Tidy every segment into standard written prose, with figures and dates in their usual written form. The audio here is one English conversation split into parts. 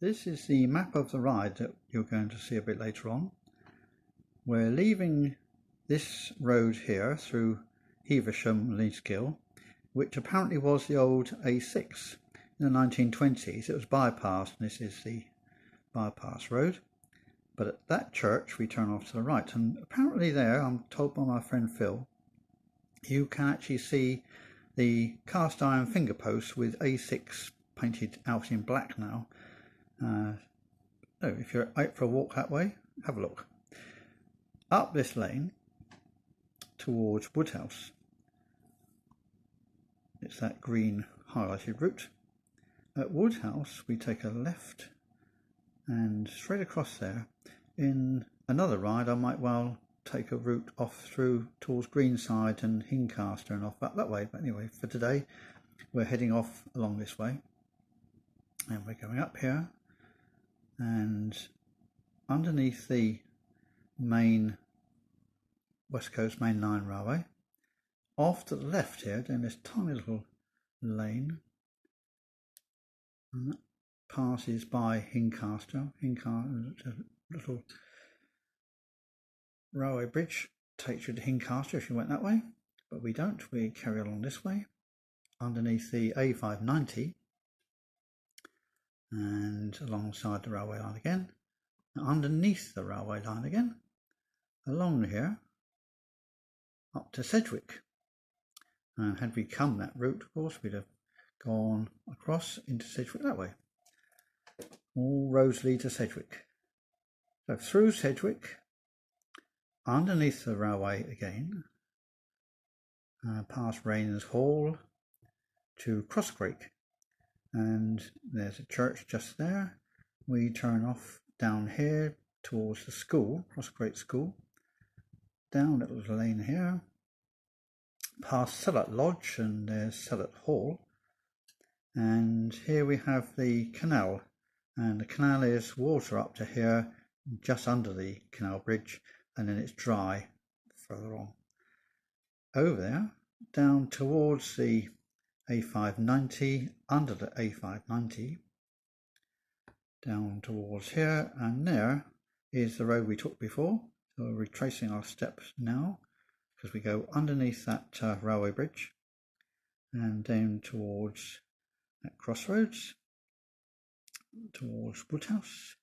This is the map of the ride that you're going to see a bit later on. We're leaving this road here through Heversham, Leeskill, which apparently was the old A6 in the 1920s. It was bypassed, and this is the bypass road. But at that church we turn off to the right, and apparently there, I'm told by my friend Phil, you can actually see the cast iron finger posts with A6 painted out in black now. If you're out for a walk that way, have a look. Up this lane towards Woodhouse, it's that green highlighted route. At Woodhouse we take a left and straight across there. In another ride I might well take a route off through towards Greenside and Hincaster and off that way, but anyway, for today we're heading off along this way, and we're going up here and underneath the main West Coast Main Line Railway, off to the left here down this tiny little lane, and that passes by Hincaster. A little railway bridge takes you to Hincaster if you went that way, but we don't. We carry along this way underneath the A590 and alongside the railway line again, underneath the railway line again, along here up to Sedgwick. And had we come that route, of course, we'd have gone across into Sedgwick that way. All roads lead to Sedgwick. So through Sedgwick, underneath the railway again, past Rayners Hall to Cross Creek, and there's a church just there. We turn off down here towards the school, Cross Creek School, down a little lane here, past Sellet Lodge, and there's Sellet Hall, and here we have the canal, and the canal is water up to here, just under the canal bridge, and then it's dry further on. Over there, down towards the A590, under the A590, down towards here, and there is the road we took before. So we're retracing our steps now, because we go underneath that railway bridge and down towards that crossroads, towards Woodhouse.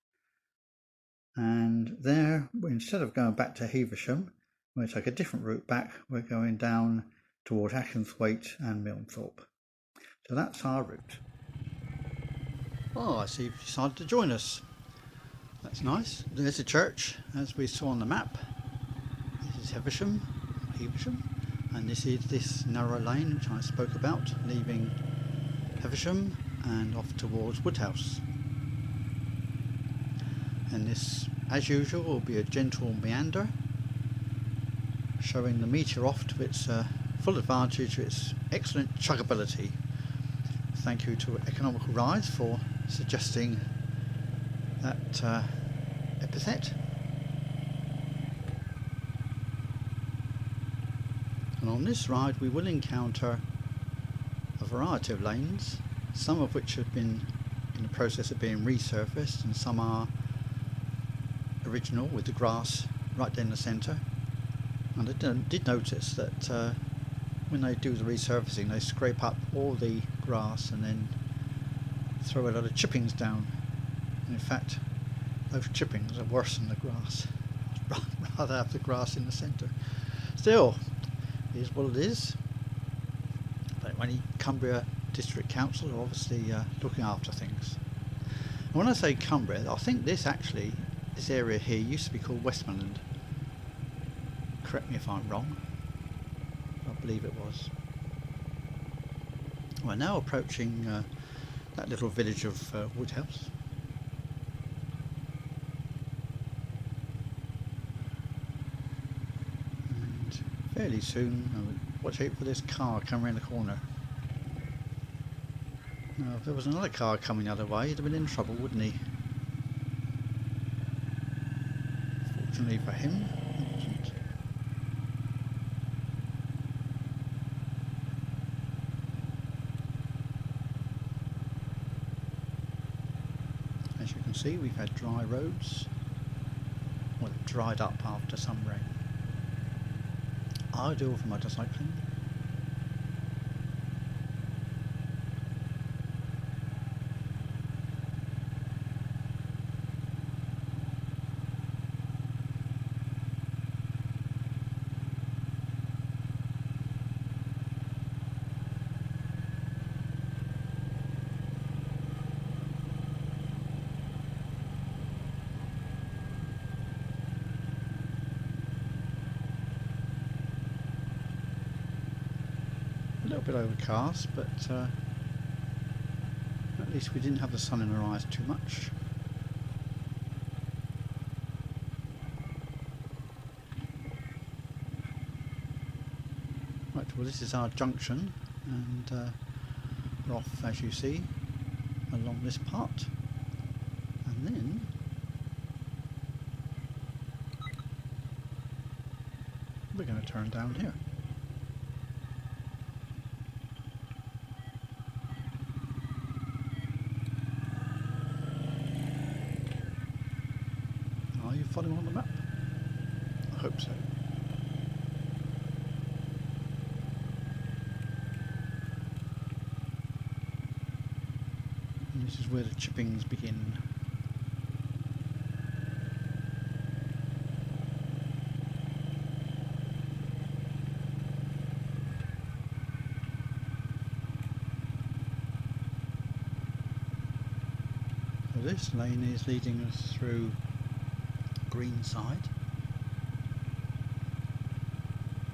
And there, instead of going back to Heversham, we'll take a different route back. We're going down towards Ackensthwaite and Milnthorpe. So that's our route. Oh, I see you've decided to join us. That's nice. There's a church, as we saw on the map. This is Heversham, and this is this narrow lane which I spoke about, leaving Heversham and off towards Woodhouse. And this, as usual, will be a gentle meander, showing the meter off to its full advantage, its excellent chuggability. Thank you to Economical Rides for suggesting that epithet. And on this ride we will encounter a variety of lanes, some of which have been in the process of being resurfaced, and some are original with the grass right down the centre. And I did notice that when they do the resurfacing, they scrape up all the grass and then throw a lot of chippings down. And in fact, those chippings are worse than the grass. I'd rather have the grass in the centre. Still, it is what it is. But any Cumbria District Council are obviously looking after things. And when I say Cumbria, I think this area here used to be called Westmoreland. Correct me if I'm wrong. I believe it was. We're now approaching that little village of Woodhouse. And fairly soon, watch out for this car coming around the corner. Now, if there was another car coming the other way, he'd have been in trouble, wouldn't he? Fortunately for him, it wasn't. see, we've had dry roads. Well, it dried up after some rain. Ideal for motorcycling. A little bit overcast, but at least we didn't have the sun in our eyes too much. Right, well, this is our junction, and we're off, as you see, along this part, and then we're going to turn down here. Are you following on the map? I hope so. And this is where the chippings begin. So this lane is leading us through Greenside,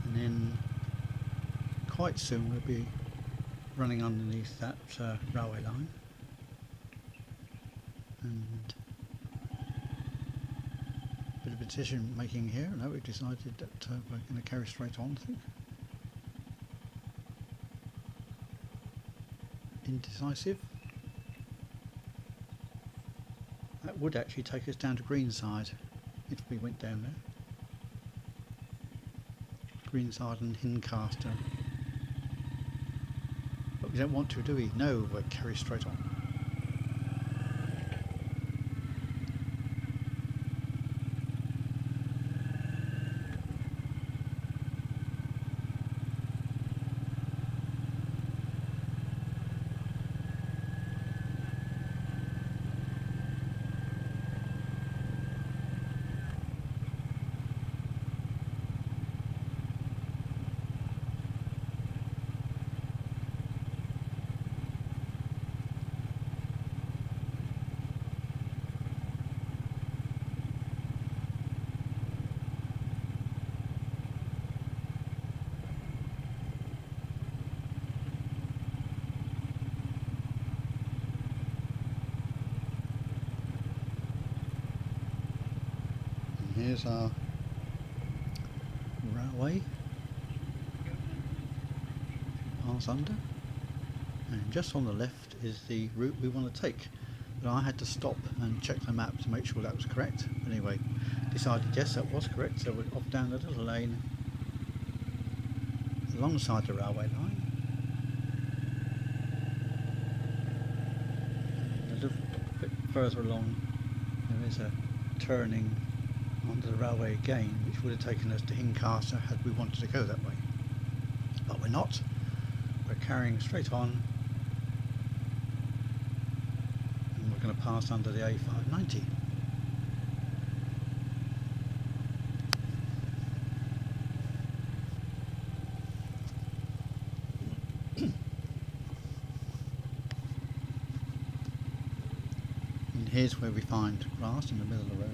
and then quite soon we'll be running underneath that railway line, and a bit of decision making here. No, we've decided that we're going to carry straight on, I think. Indecisive. That would actually take us down to Greenside if we went down there. Greenside and Hincaster. But we don't want to, do we? No, we'll carry straight on. Here's our railway, pass under, and just on the left is the route we want to take. But I had to stop and check the map to make sure that was correct. Anyway, decided yes, that was correct, so we're off down the little lane alongside the railway line. And a little bit further along there is a turning onto the railway again, which would have taken us to Hincaster had we wanted to go that way. But we're not. We're carrying straight on, and we're going to pass under the A590. And here's where we find grass in the middle of the road.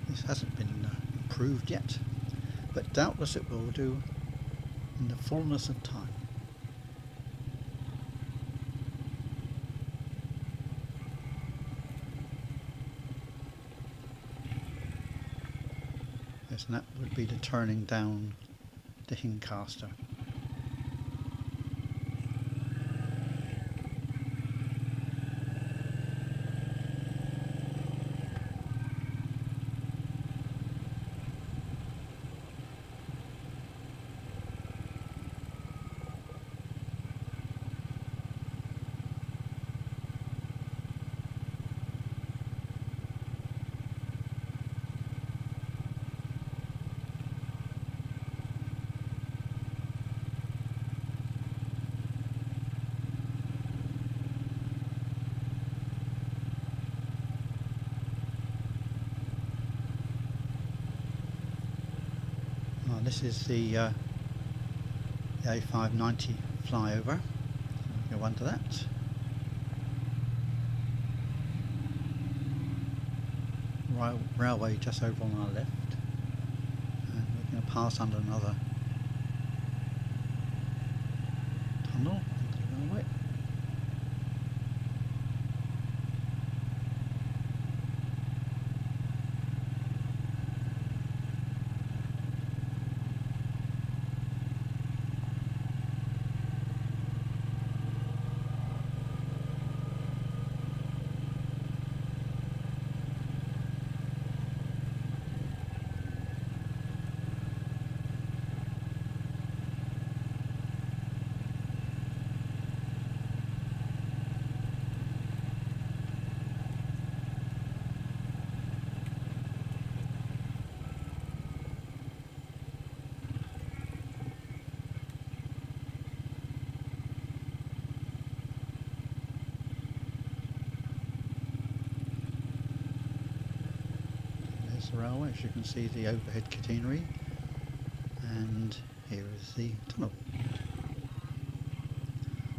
This hasn't been improved yet, but doubtless it will do in the fullness of time. Yes, and that would be the turning down to Hincaster. this is the A590 flyover. Go under that. Railway just over on our left, and we're going to pass under another tunnel under the railway. The railway, as you can see, the overhead catenary, and here is the tunnel.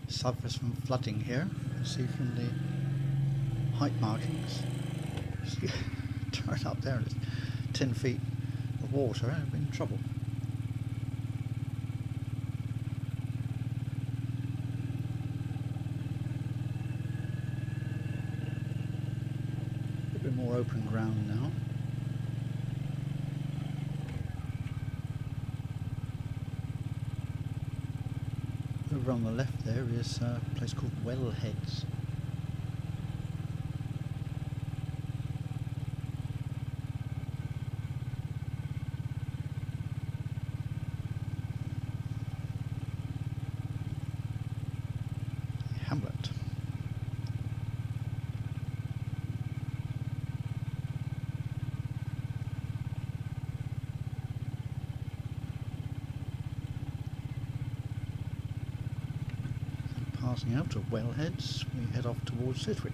Suffers from flooding here, you can see from the height markings. Just turn up there, it's 10 feet of water, and we're in trouble. A bit more open ground now. Over on the left there is a place called Wellheads. Hamlet. Passing out of Wellheads, we head off towards Sedgwick.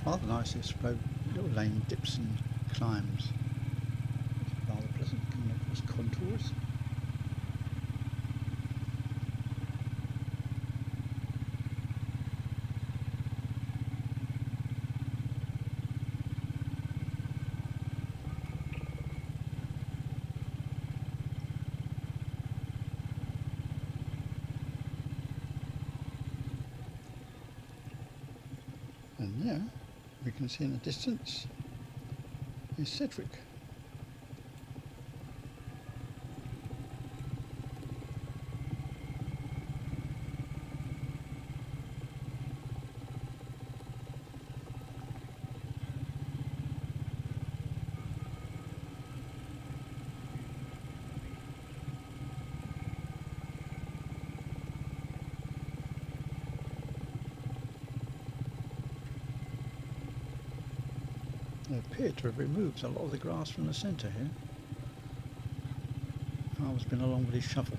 Rather nice, this road, little lane dips and climbs. It's rather pleasant coming across contours. And there we can see in the distance is Sedgwick. They appear to have removed a lot of the grass from the centre here. The farmer's been along with his shovel.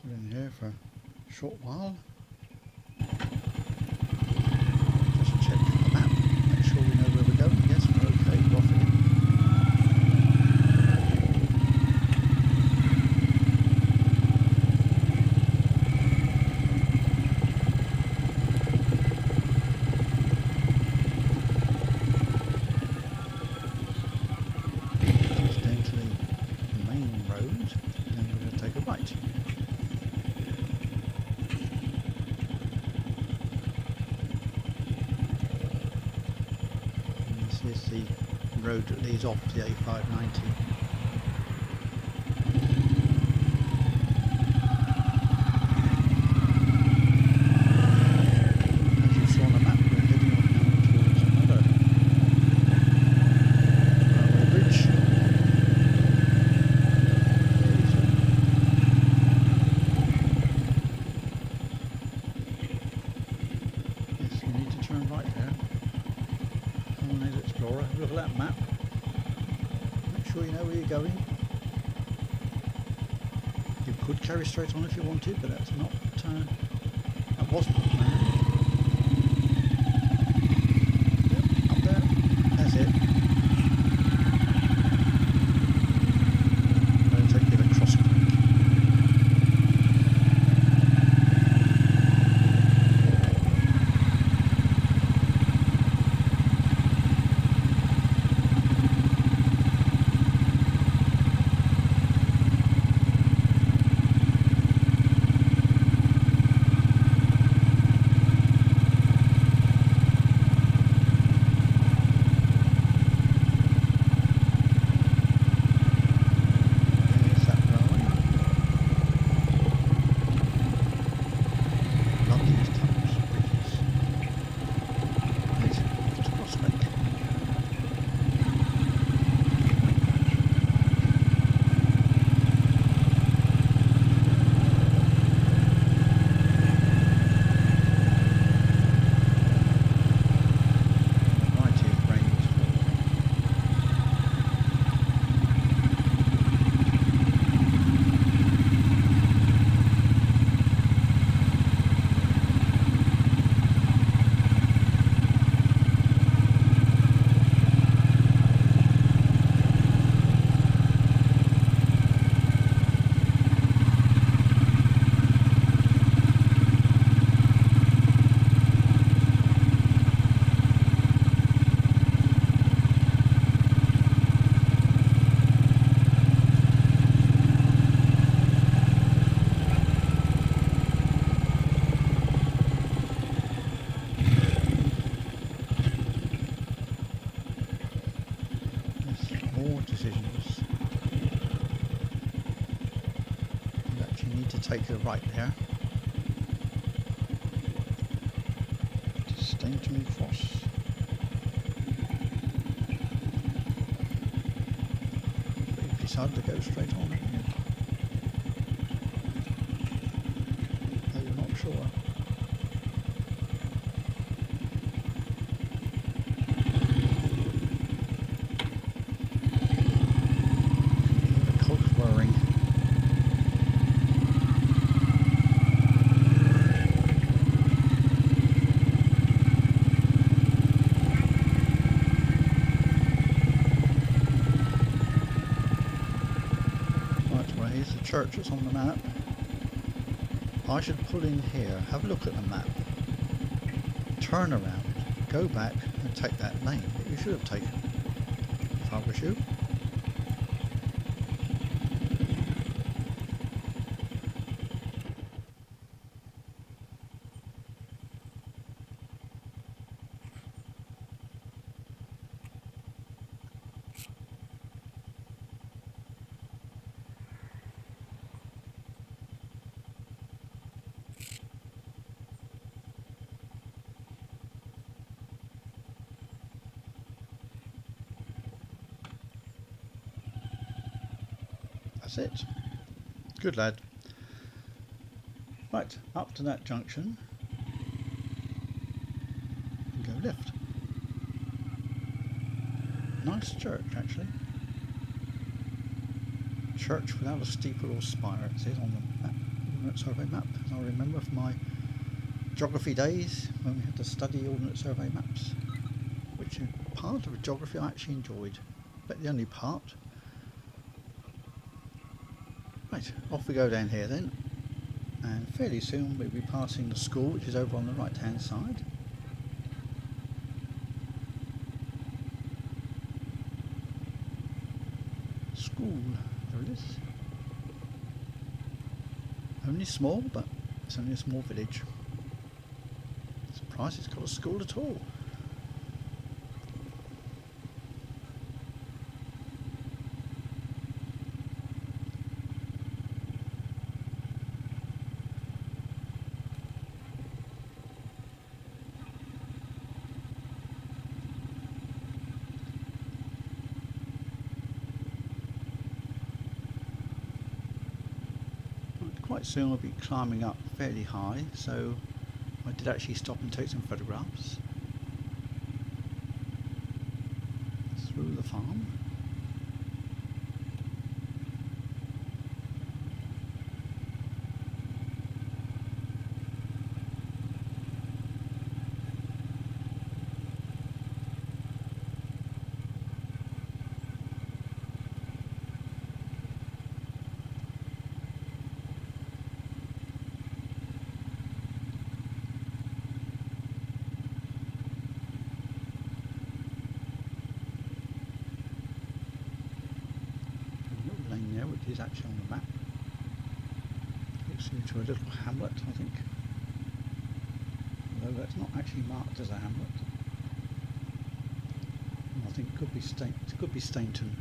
Put in here for a short while. This is the road that leads off the A590. turn right there. Come on in, explorer. Have a look at that map. Make sure you know where you're going. You could carry straight on if you wanted, but that's not. That wasn't the plan. Yep, up there. That's it. I'll take you to Cross Creek. More decisions. You actually need to take a right there. To Stainton Cross. But you've decided to go straight on, haven't you? Though you're not sure. Here's the church that's on the map. I should pull in here, have a look at the map, turn around, go back and take that lane that you should have taken, if I was you. That's it. Good lad. Right, up to that junction and go left. Nice church actually. Church without a steeple or spire, it says on the map, Ordnance Survey map. I remember from my geography days when we had to study Ordnance Survey maps, which is part of geography I actually enjoyed, but the only part. Right, off we go down here then, and fairly soon we'll be passing the school, which is over on the right hand side. School, there it is. Only small, but it's only a small village. Surprised it's got a school at all. Quite soon I'll be climbing up fairly high, so I did actually stop and take some photographs. through the farm. Which is actually on the map. It's into a little hamlet, I think. Although that's not actually marked as a hamlet. I think it could be Stainton.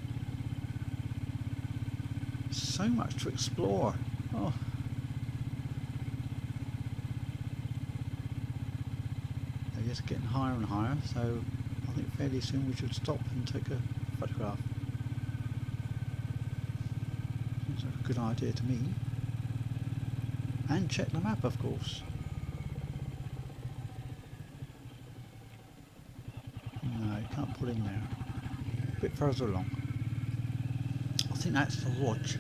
So much to explore. Oh. They're just getting higher and higher, so I think fairly soon we should stop and take a photograph. Seems like a good idea to me. And check the map, of course. No, you can't pull in there. A bit further along. I think that's the lodge.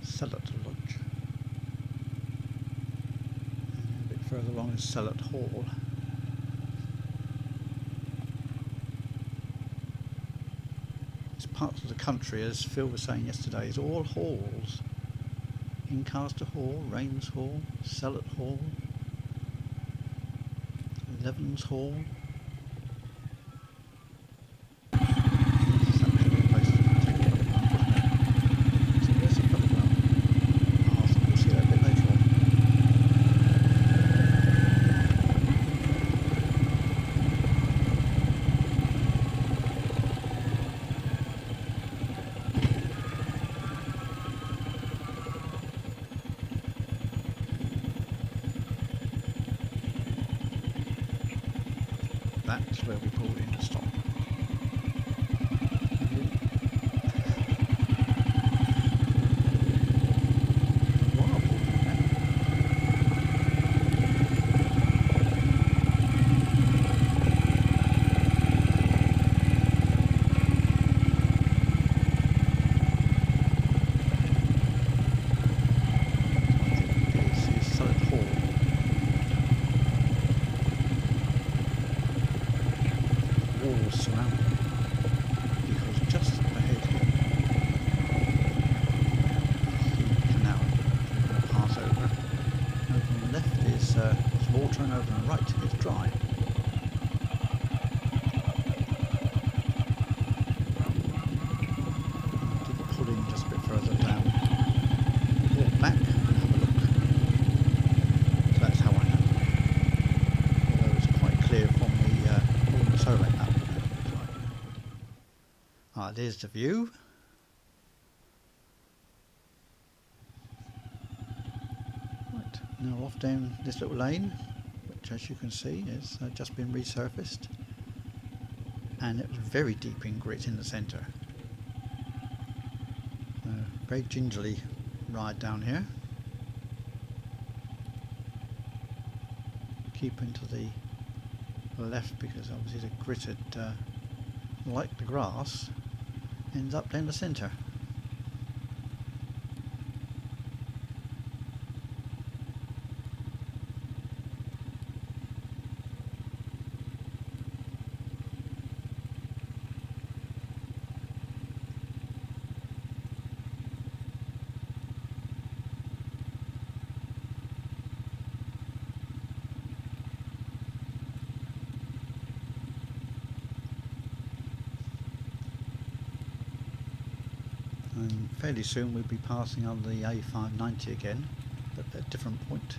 Sellet Lodge. And a bit further along is Sellet Hall. This part of the country, as Phil was saying yesterday, is all halls. Incaster Hall, Rains Hall, Sellet Hall, Levens Hall. That's where we pulled in to stop. Surrounding, because just ahead here, the canal we're going to pass over. Over on the left is water, and over on the right is dry. Did pull in just a bit further down, walk back and have a look. So that's how I know. Although it's quite clear from the survey map. There's the view. Right, now off down this little lane, which as you can see has just been resurfaced, and it was very deep in grit in the centre. Very gingerly ride down here. Keeping to the left because obviously the grit had, like the grass, ends up down the centre. And fairly soon we'll be passing on the A590 again, but at a different point.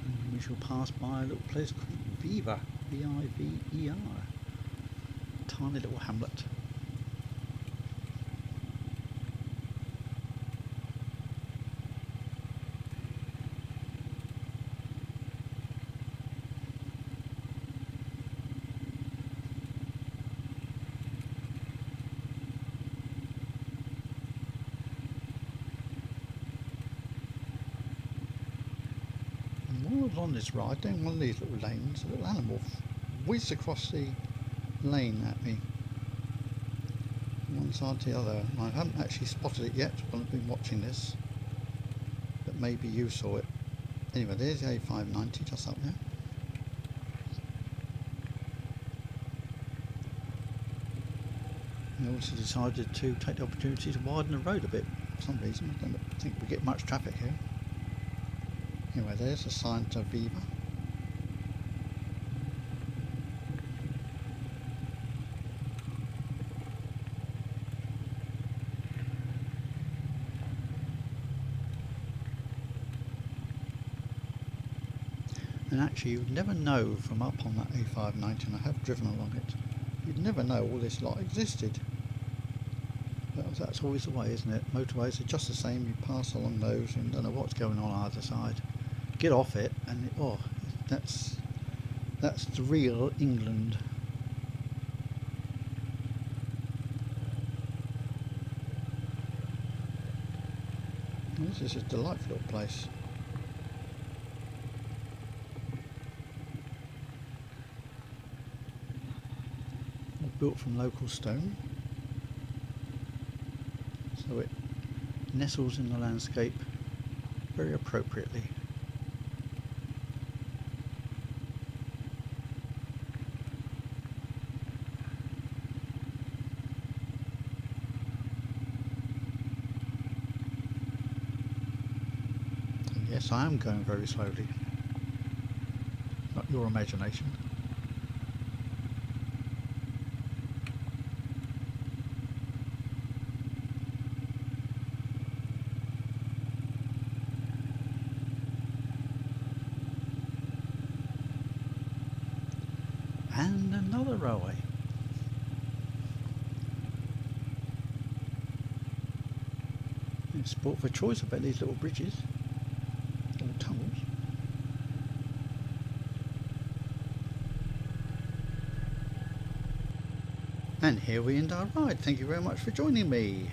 And we shall pass by a little place called Viver, V-I-V-E-R, tiny little hamlet. was on this ride down one of these little lanes, a little animal whizzed across the lane at me, one side to the other. I haven't actually spotted it yet while I've been watching this, but maybe you saw it. Anyway, there's the A590 just up there. I also decided to take the opportunity to widen the road a bit for some reason. I don't think we get much traffic here. Anyway, there's a sign to Viva. And actually, you'd never know from up on that A590, and I have driven along it, you'd never know all this lot existed. But that's always the way, isn't it? Motorways are just the same, you pass along those and don't know what's going on either side. Get off it and that's the real England. This is a delightful little place. Built from local stone, so it nestles in the landscape very appropriately. And yes, I am going very slowly, not your imagination. And another railway. It's sport for choice about these little bridges, little tunnels. And here we end our ride. Thank you very much for joining me.